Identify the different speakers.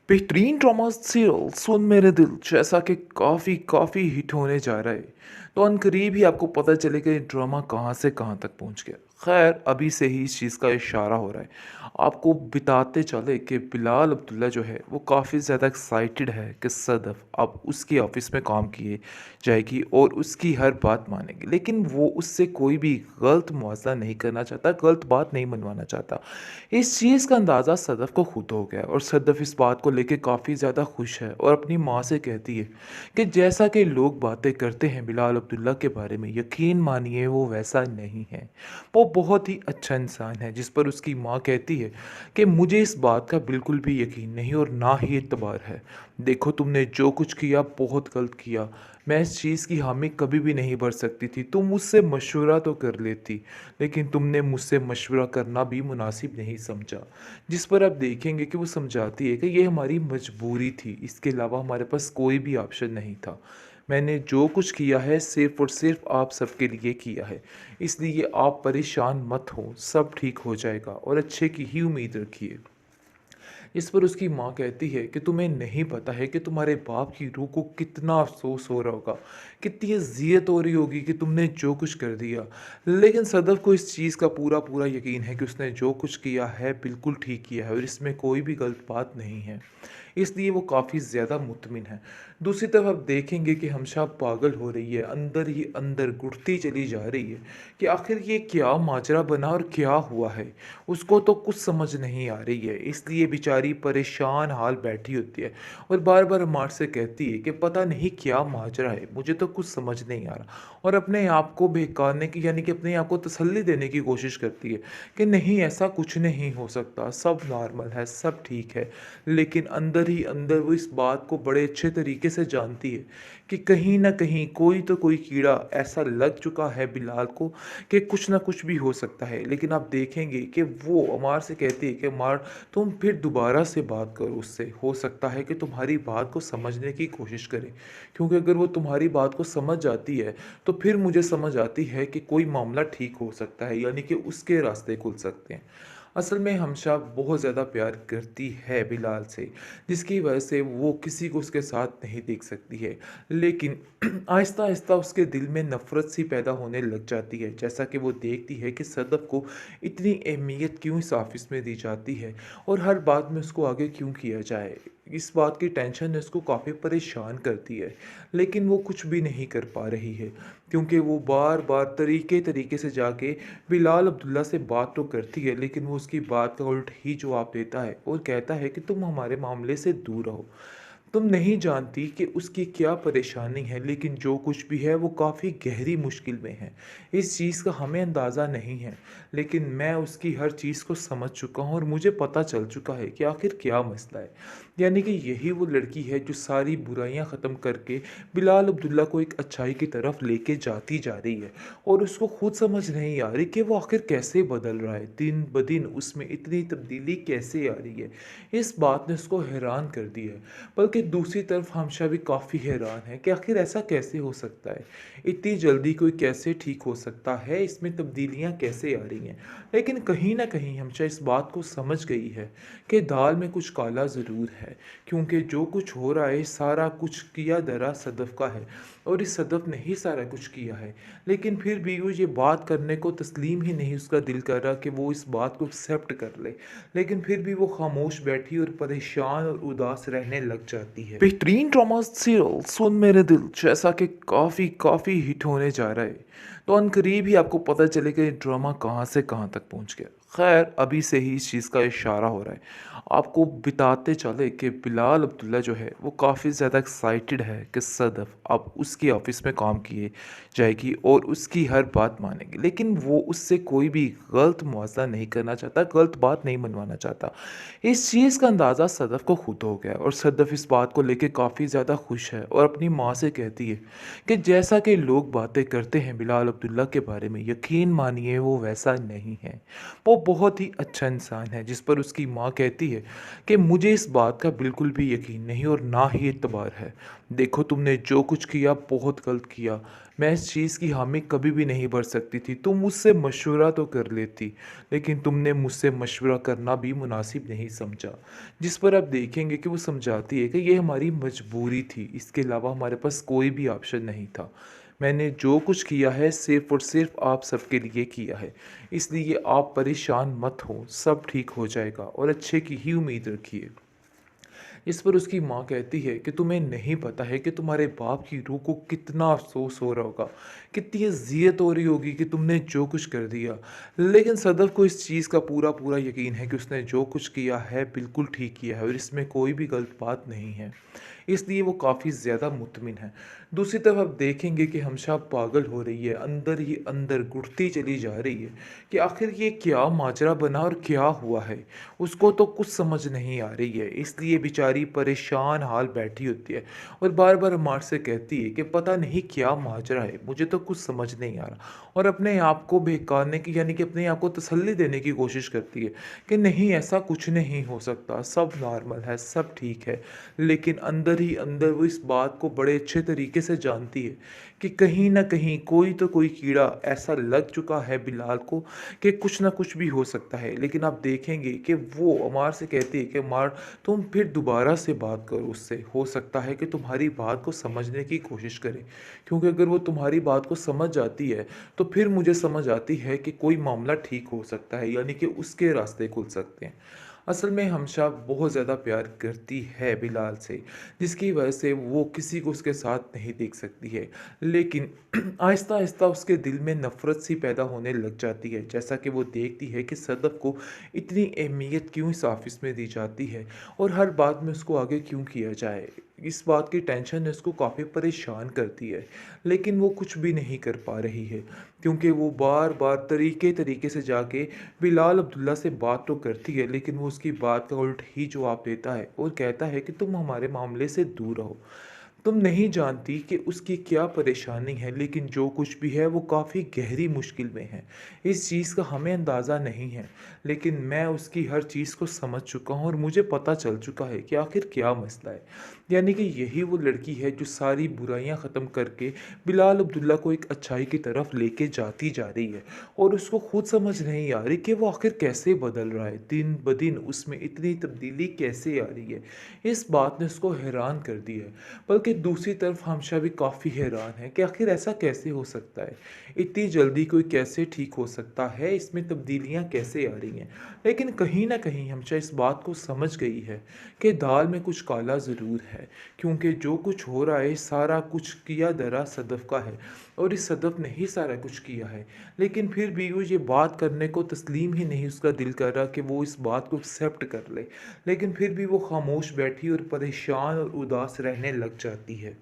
Speaker 1: बेहतरीन drama serial सुन मेरे दिल जैसा कि काफ़ी हिट होने जा रहा है। तो अनकरीब ही आपको पता चलेगा ये ड्रामा कहाँ से कहाँ तक पहुँच गया। खैर अभी से ही इस चीज़ का इशारा हो रहा है। आपको बताते चले कि बिलाल अब्दुल्ला जो है वो काफ़ी ज़्यादा एक्साइटेड है कि सदफ़ अब उसके ऑफ़िस में काम किए जाएगी और उसकी हर बात मानेगी। लेकिन वो उससे कोई भी गलत मुआवज़ा नहीं करना चाहता, गलत बात नहीं मनवाना चाहता। इस चीज़ का अंदाज़ा सदफ़ को खुद हो गया और सदफ़ इस बात को लेके काफ़ी ज़्यादा खुश है और अपनी माँ से कहती है कि जैसा कि लोग बातें करते हैं बिलाल अब्दुल्ला के बारे में, यकीन मानिए वो वैसा नहीं है। वो बहुत ही अच्छा इंसान है। जिस पर उसकी माँ कहती है कि मुझे इस बात का बिल्कुल भी यकीन नहीं और ना ही एतबार है। देखो तुमने जो कुछ किया बहुत गलत किया। मैं इस चीज़ की हामी कभी भी नहीं भर सकती थी। तुम मुझसे मशवरा तो कर लेती, लेकिन तुमने मुझसे मशवरा करना भी मुनासिब नहीं समझा। जिस पर आप देखेंगे कि वो समझाती है कि ये हमारी मजबूरी थी, इसके अलावा हमारे पास कोई भी ऑप्शन नहीं था। मैंने जो कुछ किया है सिर्फ़ और सिर्फ़ आप सबके लिए किया है। इसलिए आप परेशान मत हो, सब ठीक हो जाएगा और अच्छे की ही उम्मीद रखिए। इस पर उसकी माँ कहती है कि तुम्हें नहीं पता है कि तुम्हारे बाप की रूह को कितना अफ़सोस हो रहा होगा, कितनी अज़ियत हो रही होगी कि तुमने जो कुछ कर दिया। लेकिन सदफ़ को इस चीज़ का पूरा यकीन है कि उसने जो कुछ किया है बिल्कुल ठीक किया है और इसमें कोई भी गलत बात नहीं है। इसलिए वो काफ़ी ज़्यादा मुतमिन है। दूसरी तरफ आप देखेंगे कि हमशा पागल हो रही है, अंदर ही अंदर घुटती चली जा रही है कि आखिर ये क्या माजरा बना और क्या हुआ है। उसको तो कुछ समझ नहीं आ रही है, इसलिए बेचारी परेशान हाल बैठी होती है और बार-बार अम्मार से कहती है कि पता नहीं क्या माजरा है, मुझे तो कुछ समझ नहीं आ रहा और अपने आप को बहकाने की यानी कि अपने आप को तसल्ली देने की कोशिश करती है कि नहीं ऐसा कुछ नहीं हो सकता, सब नॉर्मल है, सब ठीक है। लेकिन अंदर ही अंदर वो इस बात को बड़े अच्छे तरीके से जानती है कि कहीं न कहीं कोई तो कोई कीड़ा ऐसा लग चुका है बिलाल को कि कुछ ना कुछ भी हो सकता है। लेकिन आप देखेंगे कि वो अमार से कहती है कि अमार तुम फिर दोबारा से बात करो उससे, हो सकता है कि तुम्हारी बात को समझने की कोशिश करे। क्योंकि अगर वो तुम्हारी बात को समझ जाती है, तो फिर मुझे समझ आती है कि कोई मामला ठीक हो सकता है, यानी कि उसके रास्ते खुल सकते हैं। असल में हमशा बहुत ज़्यादा प्यार करती है बिलाल से, जिसकी वजह से वो किसी को उसके साथ नहीं देख सकती है। लेकिन आहिस्ता-आहिस्ता उसके दिल में नफ़रत सी पैदा होने लग जाती है, जैसा कि वो देखती है कि सदफ़ को इतनी अहमियत क्यों इस ऑफ़िस में दी जाती है और हर बात में उसको आगे क्यों किया जाए। इस बात की टेंशन उसको काफ़ी परेशान करती है, लेकिन वो कुछ भी नहीं कर पा रही है, क्योंकि वो बार-बार तरीके-तरीके से जाके बिलाल अब्दुल्ला से बात तो करती है, लेकिन वो उसकी बात का उल्ट ही जवाब देता है और कहता है कि तुम हमारे मामले से दूर रहो। तुम नहीं जानती कि उसकी क्या परेशानी है, लेकिन जो कुछ भी है वो काफ़ी गहरी मुश्किल में है। इस चीज़ का हमें अंदाज़ा नहीं है, लेकिन मैं उसकी हर चीज़ को समझ चुका हूँ और मुझे पता चल चुका है कि आखिर क्या मसला है। यानी कि यही वो लड़की है जो सारी बुराइयां ख़त्म करके बिलाल अब्दुल्ला को एक अच्छाई की तरफ लेके जाती जा रही है और उसको खुद समझ नहीं आ रही कि वो आखिर कैसे बदल रहा है, दिन ब दिन उसमें इतनी तब्दीली कैसे आ रही है। इस बात ने उसको हैरान कर दिया है। बल्कि दूसरी तरफ हमशा भी काफ़ी हैरान है कि आखिर ऐसा कैसे हो सकता है, इतनी जल्दी कोई कैसे ठीक हो सकता है, इसमें तब्दीलियाँ कैसे आ रही हैं। लेकिन कहीं ना कहीं हमशा इस बात को समझ गई है कि दाल में कुछ काला ज़रूर है, क्योंकि जो कुछ हो रहा है सारा कुछ किया धरा सदफ़ का है और इस सदफ़ ने ही सारा कुछ किया है। लेकिन फिर भी वो ये बात करने को तस्लीम ही नहीं उसका दिल कर रहा कि वो इस बात को एक्सेप्ट कर ले। लेकिन फिर भी वो खामोश बैठी और परेशान और उदास रहने लग जाती है। बेहतरीन ड्रामा सीरियल सुन मेरे दिल जैसा कि काफ़ी हिट होने जा रहा है। तो अनकरीब ही आपको पता चलेगा ये ड्रामा कहाँ से कहाँ तक पहुँच गया। खैर अभी से ही इस चीज़ का इशारा हो रहा है। आपको बताते चले कि बिलाल अब्दुल्ला जो है वो काफ़ी ज़्यादा एक्साइटेड है कि सदफ़ अब उसके ऑफ़िस में काम किए जाएगी और उसकी हर बात मानेगी। लेकिन वो उससे कोई भी गलत मुआवज़ा नहीं करना चाहता, गलत बात नहीं मनवाना चाहता। इस चीज़ का अंदाज़ा सदफ़ को खुद हो गया और सदफ़ इस बात को लेके काफ़ी ज़्यादा खुश है और अपनी माँ से कहती है कि जैसा कि लोग बातें करते हैं बिलाल अब्दुल्ला के बारे में, यकीन मानिए वो वैसा नहीं है। वो बहुत ही अच्छा इंसान है, जिस पर उसकी माँ कहती है कि मुझे इस बात का बिल्कुल भी यकीन नहीं और ना ही एतबार है। देखो, तुमने जो कुछ किया बहुत गलत किया। मैं इस चीज़ की हामी कभी भी नहीं भर सकती थी। तुम मुझसे मशवरा तो कर लेती, लेकिन तुमने मुझसे मशवरा करना भी मुनासिब नहीं समझा। जिस पर आप देखेंगे कि वो समझाती है कि ये हमारी मजबूरी थी, इसके अलावा हमारे पास कोई भी ऑप्शन नहीं था। मैंने जो कुछ किया है सिर्फ़ और सिर्फ़ आप सबके लिए किया है। इसलिए आप परेशान मत हो, सब ठीक हो जाएगा और अच्छे की ही उम्मीद रखिए। इस पर उसकी माँ कहती है कि तुम्हें नहीं पता है कि तुम्हारे बाप की रूह को कितना अफ़सोस हो रहा होगा, कितनी अज़ियत हो रही होगी कि तुमने जो कुछ कर दिया। लेकिन सदफ़ को इस चीज़ का पूरा यकीन है कि उसने जो कुछ किया है बिल्कुल ठीक किया है और इसमें कोई भी गलत बात नहीं है। इसलिए वो काफ़ी ज़्यादा मुतमिन है। दूसरी तरफ आप देखेंगे कि हमशा पागल हो रही है, अंदर ही अंदर घुटती चली जा रही है कि आखिर ये क्या माजरा बना और क्या हुआ है। उसको तो कुछ समझ नहीं आ रही है, इसलिए बेचारी परेशान हाल बैठी होती है और बार-बार अम्मार से कहती है कि पता नहीं क्या माजरा है, मुझे तो कुछ समझ नहीं आ रहा। और अपने आप को बहकाने की यानी कि अपने आप को तसल्ली देने की कोशिश करती है कि नहीं, ऐसा कुछ नहीं हो सकता, सब नॉर्मल है, सब ठीक है। लेकिन अंदर ही अंदर वो इस बात को बड़े अच्छे तरीके से जानती है कि कहीं न कहीं कोई तो कोई कीड़ा ऐसा लग चुका है बिलाल को कि कुछ ना कुछ भी हो सकता है। लेकिन आप देखेंगे कि वो अमार से कहती है कि अमार, तुम फिर दोबारा से बात करो उससे, हो सकता है कि तुम्हारी बात को समझने की कोशिश करे। क्योंकि अगर वो तुम्हारी बात को समझ जाती है, तो फिर मुझे समझ आती है कि कोई मामला ठीक हो सकता है, यानी कि उसके रास्ते खुल सकते हैं। असल में हमशा बहुत ज़्यादा प्यार करती है बिलाल से, जिसकी वजह से वो किसी को उसके साथ नहीं देख सकती है। लेकिन आहिस्ता-आहिस्ता उसके दिल में नफ़रत सी पैदा होने लग जाती है, जैसा कि वो देखती है कि सदफ़ को इतनी अहमियत क्यों इस ऑफ़िस में दी जाती है और हर बात में उसको आगे क्यों किया जाए। इस बात की टेंशन उसको काफ़ी परेशान करती है, लेकिन वो कुछ भी नहीं कर पा रही है, क्योंकि वो बार-बार तरीके-तरीके से जाके बिलाल अब्दुल्ला से बात तो करती है, लेकिन वो उसकी बात का उल्ट ही जवाब देता है और कहता है कि तुम हमारे मामले से दूर रहो। तुम नहीं जानती कि उसकी क्या परेशानी है, लेकिन जो कुछ भी है वो काफ़ी गहरी मुश्किल में है। इस चीज़ का हमें अंदाज़ा नहीं है, लेकिन मैं उसकी हर चीज़ को समझ चुका हूँ और मुझे पता चल चुका है कि आखिर क्या मसला है। यानी कि यही वो लड़की है जो सारी बुराइयां ख़त्म करके बिलाल अब्दुल्ला को एक अच्छाई की तरफ लेके जाती जा रही है और उसको खुद समझ नहीं आ रही कि वो आखिर कैसे बदल रहा है, दिन ब दिन उसमें इतनी तब्दीली कैसे आ रही है। इस बात ने उसको हैरान कर दिया है। बल्कि दूसरी तरफ हमशा भी काफ़ी हैरान है कि आखिर ऐसा कैसे हो सकता है, इतनी जल्दी कोई कैसे ठीक हो सकता है, इसमें तब्दीलियाँ कैसे आ रही हैं। लेकिन कहीं ना कहीं हमशा इस बात को समझ गई है कि दाल में कुछ काला ज़रूर है, क्योंकि जो कुछ हो रहा है सारा कुछ किया दरा सदफ़ का है और इस सदफ़ ने ही सारा कुछ किया है। लेकिन फिर भी वो ये बात करने को तस्लीम ही नहीं उसका दिल कर रहा कि वो इस बात को एक्सेप्ट कर ले। लेकिन फिर भी वो खामोश बैठी और परेशान और उदास रहने लग जाती है।